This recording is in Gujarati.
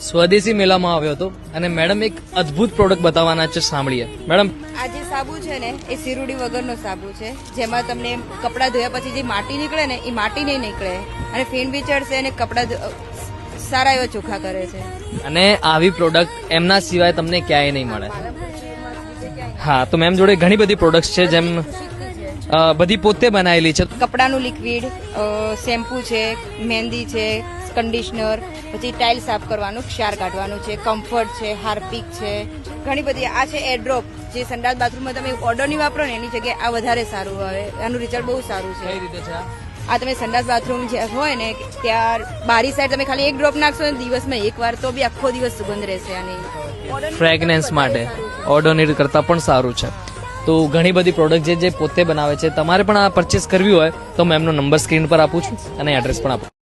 સ્વદેશી મેળામાં આવ્યો હતો અને મેડમ એક અદ્ભુત પ્રોડક્ટ બતાવવાના છે, સાંભળીએ. મેડમ, આ જે સાબુ છે ને એ સીરુડી વગરનો સાબુ છે, જેમાં તમને કપડાં ધોયા પછી જે માટી નીકળે ને એ માટી નહીં નીકળે અને ફેણ બી ચડશે અને કપડાં સારા એવા ચોખ્ખા કરે છે. અને આવી પ્રોડક્ટ એમના સિવાય તમને ક્યાંય નહીં મળે. હા, તો મેમ જોડે ઘણી બધી પ્રોડક્ટ્સ છે, જેમ બધી પોતે બનાવેલી છે. કપડાનું લિક્વિડ, શેમ્પુ છે, મહેંદી છે, કન્ડિશનર, પછી ટાઇલ સાફ કરવાનું, ક્ષાર કાઢવાનું છે, કમ્ફર્ટ છે, હાર્પિક છે, ઘણી બધી. આ છે એરડ્રોપ, જે સંડાસ બાથરૂમમાં તમે ઓર્ડર નહીં વાપરો ને એની જગ્યાએ આ વધારે સારું આવે. આનું રિઝલ્ટ બહુ સારું છે. કઈ રીતે છે આ તમે સંડાસ બાથરૂમ જે હોય ને ત્યાં બારી સાઈડ તમે ખાલી એક ડ્રોપ નાખશો ને દિવસમાં એકવાર, તો બી આખો દિવસ સુગંધ રહેશે આની. ફ્રેગ્રન્સ માટે ઓર્ડોનેટ કરતા પણ સારું છે. તો ઘણી બધી પ્રોડક્ટ જે પોતે બનાવે છે. તમારે પણ આ પરચેસ કરવી હોય તો મેમનો નંબર સ્ક્રીન પર આપું છું અને એડ્રેસ પણ આપું.